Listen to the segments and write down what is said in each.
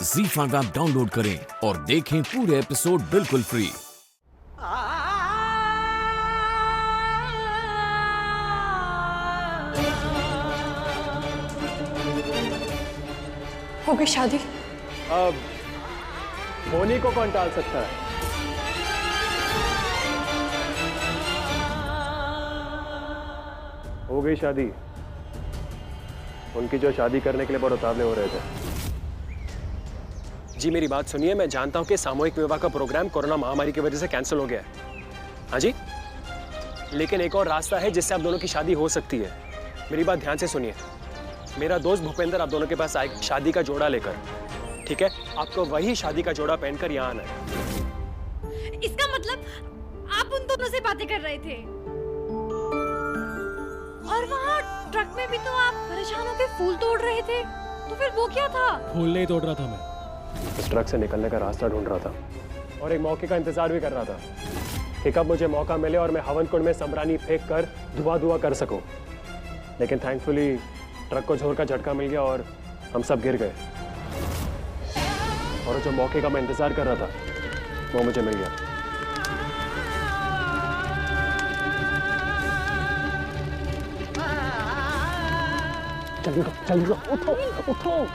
ZEE5 app download करें और देखें पूरे एपिसोड बिल्कुल फ्री। हो गई शादी? अब होनी को कौन टाल सकता है? हो गई शादी। उनकी जो शादी करने के लिए बहुत उतावले हो रहे थे। जी मेरी बात सुनिए, मैं जानता हूं कि सामूहिक विवाह का प्रोग्राम कोरोना महामारी की वजह से कैंसिल हो गया है। हाँ जी, लेकिन एक और रास्ता है जिससे आप दोनों की शादी हो सकती है। मेरी बात ध्यान से सुनिए। मेरा दोस्त भूपेंद्र आप दोनों के पास आए शादी का जोड़ा लेकर, ठीक है? आपको वही शादी का जोड़ा पहनकर यहाँ आना है। इसका मतलब आप उन दोनों से बातें कर रहे थे और वहाँ ट्रक में भी तो आप परेशान होकर फूल तोड़ रहे थे, तो फिर वो क्या था? फूल नहीं तोड़ रहा था मैं, उस ट्रक से निकलने का रास्ता ढूंढ रहा था और एक मौके का इंतजार भी कर रहा था कि कब मुझे मौका मिले और मैं हवन कुंड में संबरानी फेंक कर धुआं कर सकूं। लेकिन थैंकफुली ट्रक को जोर का झटका मिल गया और हम सब गिर गए और जो मौके का मैं इंतजार कर रहा था वो मुझे मिल गया। जल्दी उठो उठो।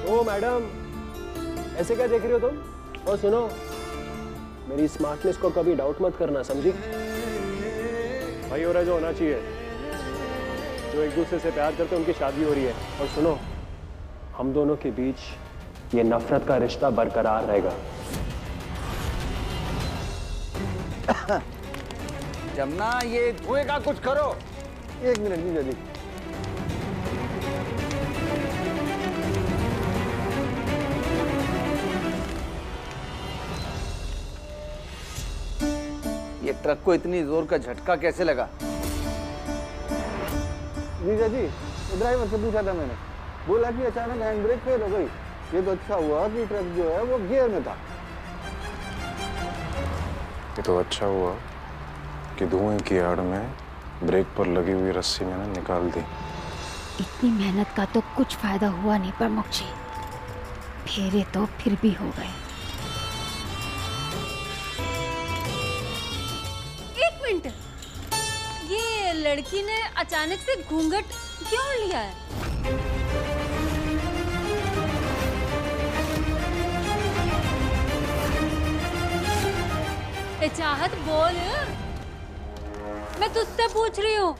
ओ मैडम, ऐसे क्या देख रही हो तुम? और सुनो, मेरी स्मार्टनेस को कभी डाउट मत करना, समझी? भाई हो रहा जो होना चाहिए, जो एक दूसरे से प्यार करते उनकी शादी हो रही है। और सुनो, हम दोनों के बीच ये नफरत का रिश्ता बरकरार रहेगा। जमुना, ये धुएं का कुछ करो। एक मिनट नहीं जल्दी। ये ट्रक को इतनी जोर का झटका कैसे लगा? जीजा जी, ड्राइवर से पूछा था मैंने, बोला कि अचानक हैंड ब्रेक फेल हो गई। ये तो अच्छा हुआ कि ट्रक जो है वो गियर में था। ये तो अच्छा हुआ कि धुएं की आड़ में ब्रेक पर लगी हुई रस्सी मैंने निकाल दी। इतनी मेहनत का तो कुछ फायदा हुआ नहीं प्रमुख जी, फेरे तो फिर भी हो गए। ये लड़की ने अचानक से घूंघट क्यों लिया है? चाहत बोल, मैं तुझसे पूछ रही हूँ।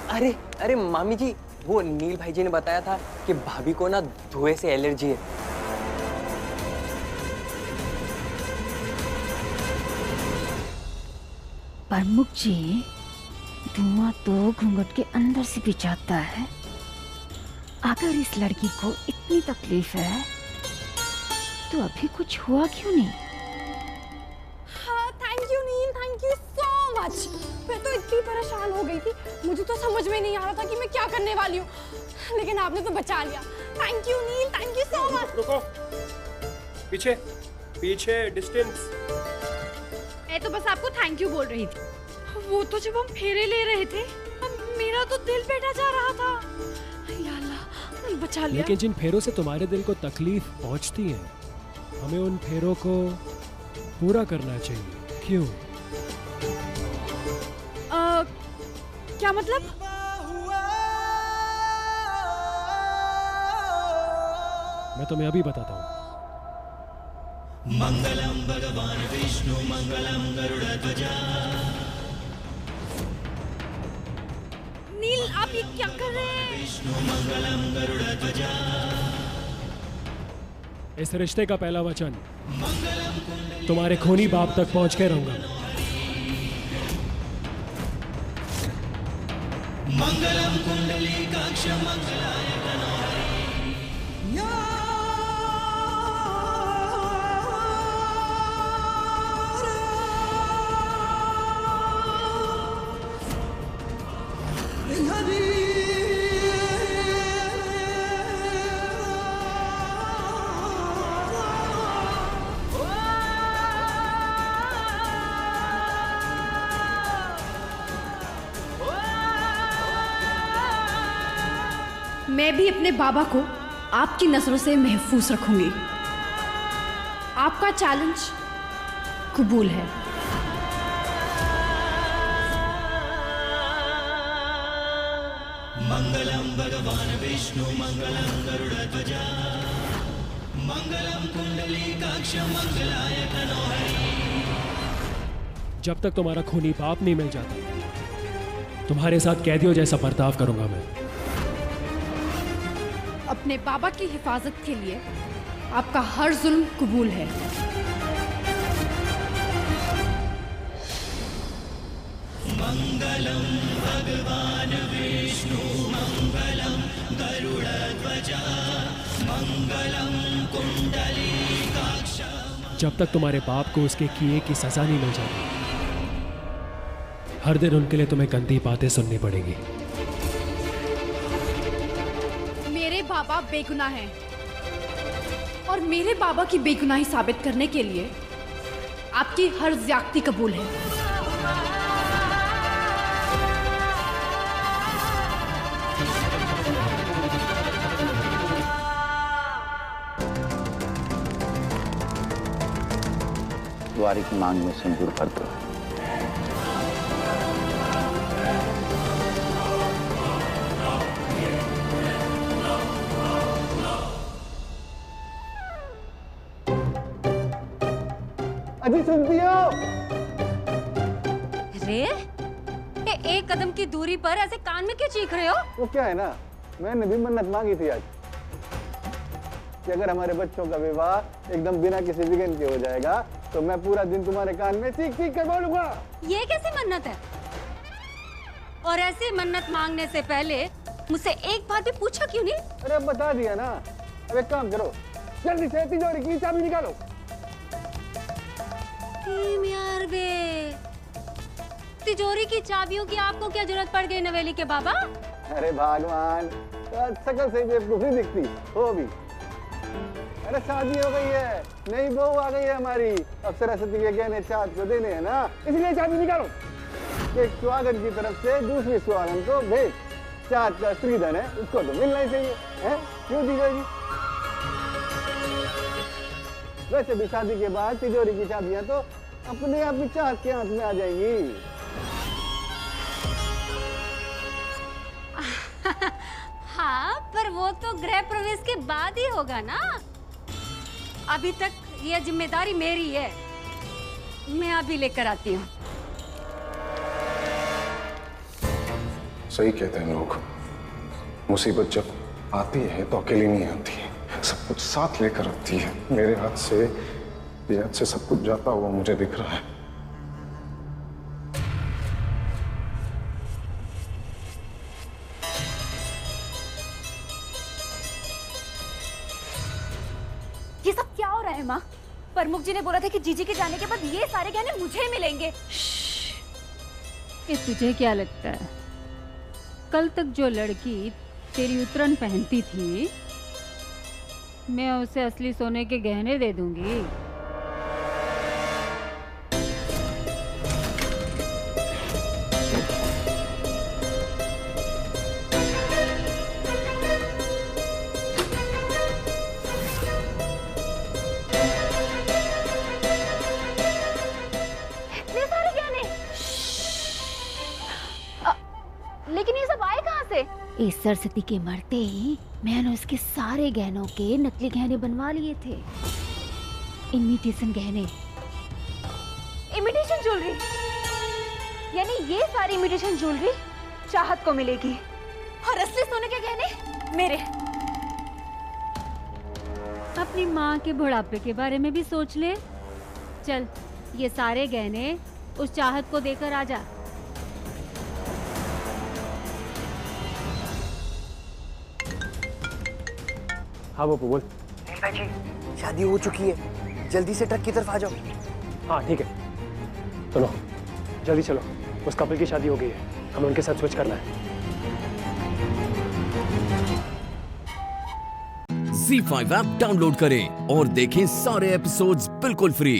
अरे अरे मामी जी, वो नील भाई जी ने बताया था कि भाभी को ना धुएं से एलर्जी है। प्रमुख जी, धुआं तो घूंघट के अंदर से भी जाता है। अगर इस लड़की को इतनी तकलीफ है तो अभी कुछ हुआ क्यों नहीं? हाँ, thank you Neel, thank you so much. मैं तो इतनी परेशान हो गई थी, मुझे तो समझ में नहीं आ रहा था कि मैं क्या करने वाली हूँ, लेकिन आपने तो बचा लिया। Thank you Neel, thank you so much. रुको, पीछे पीछे डिस्टेंस। मैं तो बस आपको थैंक यू बोल रही थी। वो तो जब हम फेरे ले रहे थे, मेरा तो दिल बैठा जा रहा था। या अल्लाह, बचा लिया। लेकिन जिन फेरों से तुम्हारे दिल को तकलीफ पहुंचती है, हमें उन फेरों को पूरा करना चाहिए। क्यों? क्या मतलब? मैं तुम्हें अभी बताता हूँ। मंगलम भगवान विष्णु मंगलम गरुड़ध्वजा। नील, आप ये क्या कर रहे हैं? विष्णु मंगलम गरुड़ध्वजा। इस रिश्ते का पहला वचन तुम्हारे खूनी बाप तक पहुंच के रहूंगा। मंगलम कुंडलीकाक्ष मंगलाय तनोहरि। मैं भी अपने बाबा को आपकी नजरों से महफूज रखूंगी। आपका चैलेंज कबूल है। मंगलम भगवान विष्णु मंगलम गरुड़ध्वजा मंगलम कुंडलीकाक्ष मंगलाय तनोहरि। जब तक तुम्हारा खूनी बाप नहीं मिल जाता तुम्हारे साथ कैदियों जैसा बर्ताव करूंगा मैं। अपने बाबा की हिफाजत के लिए आपका हर जुल्म कबूल है। मंगलम भगवान विष्णु मंगलम गरुड़ध्वजा मंगलम कुंडलीकाक्ष। जब तक तुम्हारे बाप को उसके किए की सजा नहीं मिल जाती हर दिन उनके लिए तुम्हें गंदी बातें सुननी पड़ेगी। मेरे बाबा बेगुनाह हैं और मेरे बाबा की बेगुनाही साबित करने के लिए आपकी हर ज्यादती कबूल है। द्वारी की मांग में सिंदूर भर दो। अजी सुनती हो? अरे एक कदम की दूरी पर ऐसे कान में क्यों चीख रहे हो? वो क्या है ना, मैंने भी मन्नत मांगी थी आज कि अगर हमारे बच्चों का विवाह एकदम बिना किसी विघ्न के हो जाएगा तो मैं पूरा दिन तुम्हारे कान में चीख चीख कर बोलूंगा। ये कैसी मन्नत है? और ऐसी मन्नत मांगने से पहले मुझसे एक बात भी पूछा क्यों नहीं? अरे अब बता दिया ना। अब एक काम करो, जल्दी से तिजोरी की चाबी निकालो। यार बे, तिजोरी की चाबियों की आपको क्या जरूरत पड़ गई नवेली के बाबा? अरे भगवान, शकल से बेवकूफी दिखती हो भी। अरे शादी हो गई है, नई बहू आ गई है हमारी, अब सरस्वती के गहने चाँद को देने हैं ना, इसलिए चाबी निकालो। एक सुहागन की तरफ से दूसरी सुहागन को भेज। चाँद का स्त्रीधन है, उसको तो मिलना ही चाहिए, है? क्यों दी जाएगी? वैसे भी शादी के बाद तिजोरी की चाबियां तो अपने आप ही चाँद के हाथ में आ जाएंगी। हाँ, पर वो तो गृह प्रवेश के बाद ही होगा ना। अभी तक ये जिम्मेदारी मेरी है, मैं अभी लेकर आती हूँ। सही कहते हैं लोग, मुसीबत जब आती है तो अकेली नहीं आती है, सब कुछ साथ लेकर आती है। मेरे हाथ से सब कुछ जाता हुआ मुझे दिख रहा है। ये सब क्या हो रहा है माँ? प्रमुख जी ने बोला था कि जीजी के जाने के बाद ये सारे गहने मुझे मिलेंगे। ये तुझे क्या लगता है, कल तक जो लड़की तेरी उतरन पहनती थी मैं उसे असली सोने के गहने दे दूंगी? इतने सारे गहने? लेकिन ये सब आए कहाँ से? इस सरस्वती के मरते ही मैंने उसके सारे गहनों के नकली गहने बनवा लिए थे। इमिटेशन गहने। Imitation jewellery? यानी ये सारी इमिटेशन ज्वेलरी चाहत को मिलेगी और असली सोने के गहने मेरे। अपनी माँ के बुढ़ापे के बारे में भी सोच ले। चल, ये सारे गहने उस चाहत को देकर आ जा। हाँ वो बोल। भाई जी, शादी हो चुकी है, जल्दी से ट्रक की तरफ आ जाओ। हाँ ठीक है, सुनो जल्दी चलो, उस कपल की शादी हो गई है, हमें उनके साथ स्विच करना है। ZEE5 ऐप डाउनलोड करें और देखें सारे एपिसोड्स बिल्कुल फ्री।